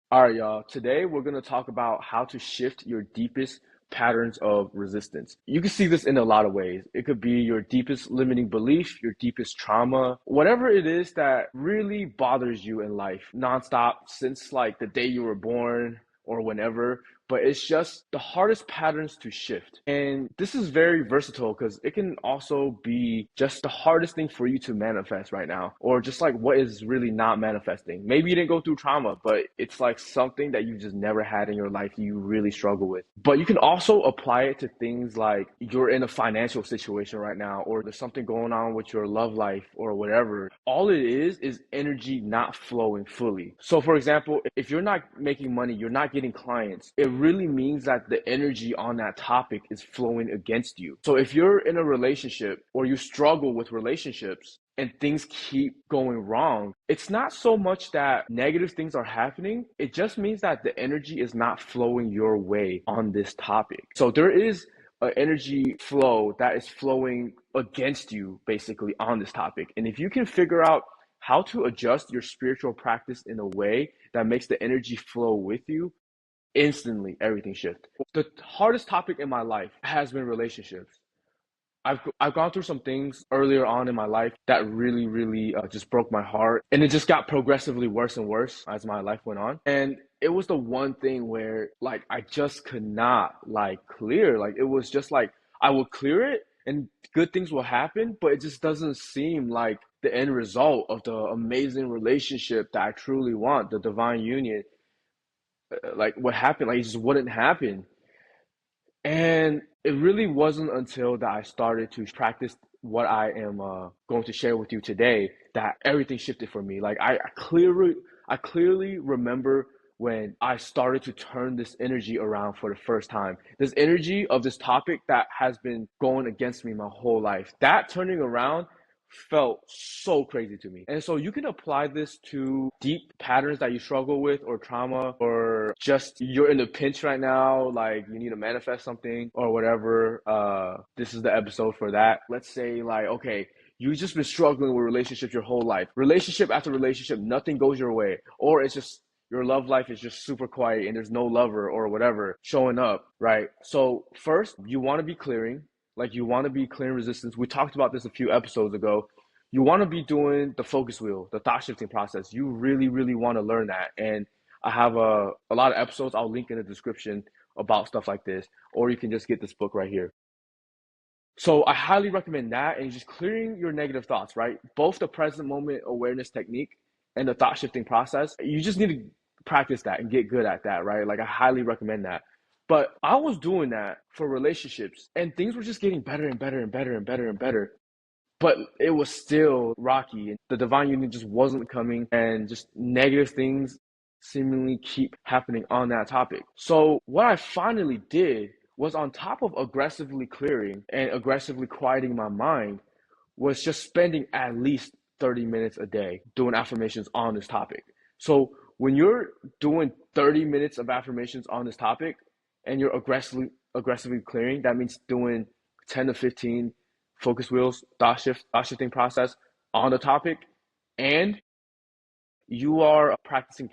All right, y'all. Today we're going to talk about how to shift your deepest patterns of resistance. You can see this in a lot of ways. It could be your deepest limiting belief, your deepest trauma, whatever it is that really bothers you in life nonstop since like the day you were born or whenever. But it's just the hardest patterns to shift. And this is very versatile because it can also be just the hardest thing for you to manifest right now, or just like what is really not manifesting. Maybe you didn't go through trauma, but it's like something that you just never had in your life you really struggle with. But you can also apply it to things like you're in a financial situation right now, or there's something going on with your love life or whatever. All it is energy not flowing fully. So, for example, if you're not making money, you're not getting clients, it really means that the energy on that topic is flowing against you. So, if you're in a relationship or you struggle with relationships, and things keep going wrong, it's not so much that negative things are happening. It just means that the energy is not flowing your way on this topic. So there is an energy flow that is flowing against you basically on this topic. And if you can figure out how to adjust your spiritual practice in a way that makes the energy flow with you, instantly everything shifts. The hardest topic in my life has been relationships. I've gone through some things earlier on in my life that really just broke my heart, and it just got progressively worse and worse as my life went on. And it was the one thing where like I just could not like clear. Like it was just like I will clear it and good things will happen, but it just doesn't seem like the end result of the amazing relationship that I truly want, the divine union. Like what happened, like it just wouldn't happen. And it really wasn't until that I started to practice what I am going to share with you today that everything shifted for me. Like I clearly remember when I started to turn this energy around for the first time. This energy of this topic that has been going against me my whole life. That turning around felt so crazy to me. And so you can apply this to deep patterns that you struggle with, or trauma, or just you're in a pinch right now, like you need to manifest something or whatever. This is the episode for that. Let's say like, okay, you've just been struggling with relationships your whole life. Relationship after relationship, nothing goes your way. Or it's just your love life is just super quiet and there's no lover or whatever showing up, right? So first, you want to be clearing, like you want to be clearing resistance. We talked about this a few episodes ago. You want to be doing the focus wheel, the thought shifting process. You really want to learn that. And I have a lot of episodes I'll link in the description about stuff like this, or you can just get this book right here. So I highly recommend that, and just clearing your negative thoughts, right? Both the present moment awareness technique and the thought shifting process. You just need to practice that and get good at that, right? Like I highly recommend that. But I was doing that for relationships, and things were just getting better and better and better and better and better. But it was still rocky, and the divine union just wasn't coming, and just negative things seemingly keep happening on that topic. So what I finally did was, on top of aggressively clearing and aggressively quieting my mind, was just spending at least 30 minutes a day doing affirmations on this topic. So when you're doing 30 minutes of affirmations on this topic and you're aggressively clearing, that means doing 10 to 15 focus wheels, thought shifting process on the topic, and you are practicing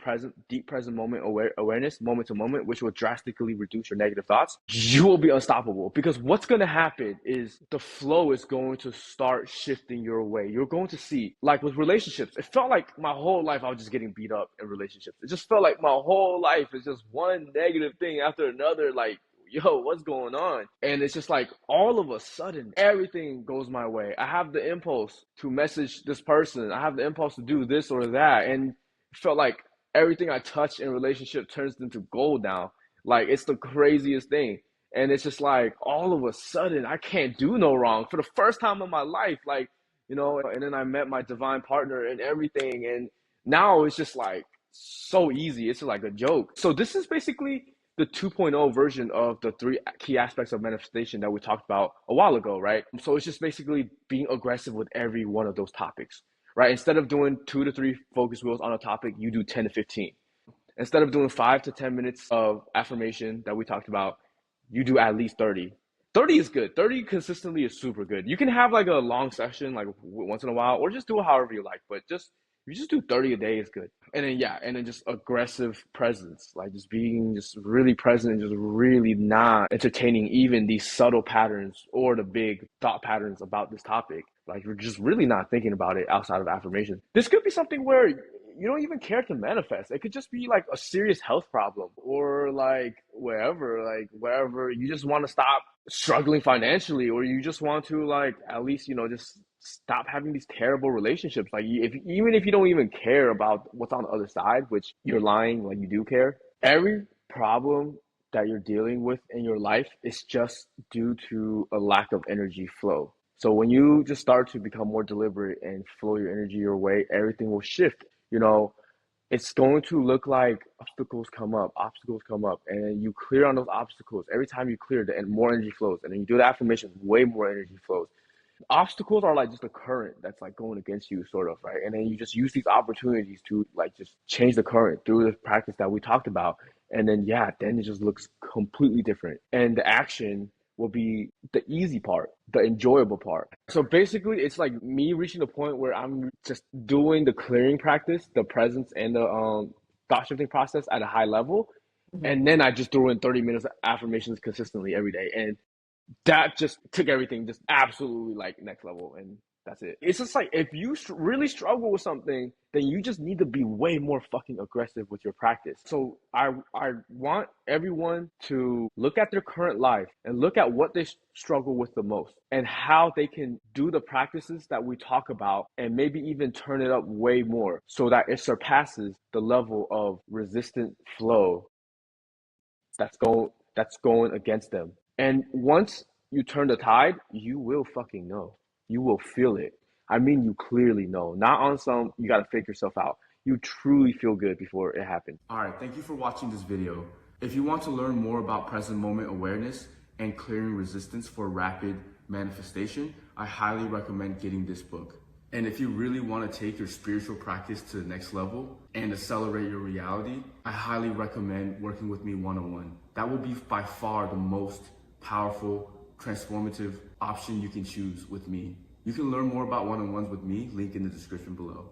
deep present moment awareness, moment to moment, which will drastically reduce your negative thoughts. You will be unstoppable, because what's going to happen is the flow is going to start shifting your way. You're going to see, like with relationships, it felt like my whole life I was just getting beat up in relationships. It just felt like my whole life is just one negative thing after another. Like, yo, what's going on? And it's just like all of a sudden, everything goes my way. I have the impulse to message this person. I have the impulse to do this or that. And it felt like everything I touch in relationship turns into gold now. Like it's the craziest thing. And it's just like all of a sudden, I can't do no wrong for the first time in my life. Like, and then I met my divine partner and everything. And now it's just like so easy. It's like a joke. So this is basically the 2.0 version of the three key aspects of manifestation that we talked about a while ago, right? So it's just basically being aggressive with every one of those topics, right? Instead of doing 2 to 3 focus wheels on a topic, you do 10 to 15. Instead of doing 5 to 10 minutes of affirmation that we talked about, you do at least 30. 30 is good. 30 consistently is super good. You can have like a long session, like once in a while, or just do it however you like, but just you just do 30 a day is good. And then yeah, and then just aggressive presence, like just being just really present and just really not entertaining even these subtle patterns or the big thought patterns about this topic. Like you're just really not thinking about it outside of affirmation. This could be something where you don't even care to manifest. It could just be like a serious health problem or like wherever you just want to stop struggling financially, or you just want to like at least, just stop having these terrible relationships. Like if even if you don't even care about what's on the other side, which you're lying, like you do care. Every problem that you're dealing with in your life is just due to a lack of energy flow. So when you just start to become more deliberate and flow your energy your way, everything will shift. You know, it's going to look like obstacles come up, and then you clear on those obstacles. Every time you clear, and more energy flows, and then you do the affirmation, way more energy flows. Obstacles are like just a current that's like going against you, sort of, right? And then you just use these opportunities to like just change the current through the practice that we talked about. And then, yeah, then it just looks completely different. And the action will be the easy part, the enjoyable part. So basically, it's like me reaching the point where I'm just doing the clearing practice, the presence, and the thought shifting process at a high level. Mhm. And then I just throw in 30 minutes of affirmations consistently every day. And that just took everything just absolutely like next level, and that's it. It's just like if you really struggle with something, then you just need to be way more fucking aggressive with your practice. So I want everyone to look at their current life and look at what they struggle with the most and how they can do the practices that we talk about and maybe even turn it up way more so that it surpasses the level of resistant flow that's going against them. And once you turn the tide, you will fucking know. You will feel it. I mean, you clearly know. Not on some, you gotta fake yourself out. You truly feel good before it happens. All right, thank you for watching this video. If you want to learn more about present moment awareness and clearing resistance for rapid manifestation, I highly recommend getting this book. And if you really want to take your spiritual practice to the next level and accelerate your reality, I highly recommend working with me one-on-one. That will be by far the most powerful, transformative option you can choose with me. You can learn more about one-on-ones with me, link in the description below.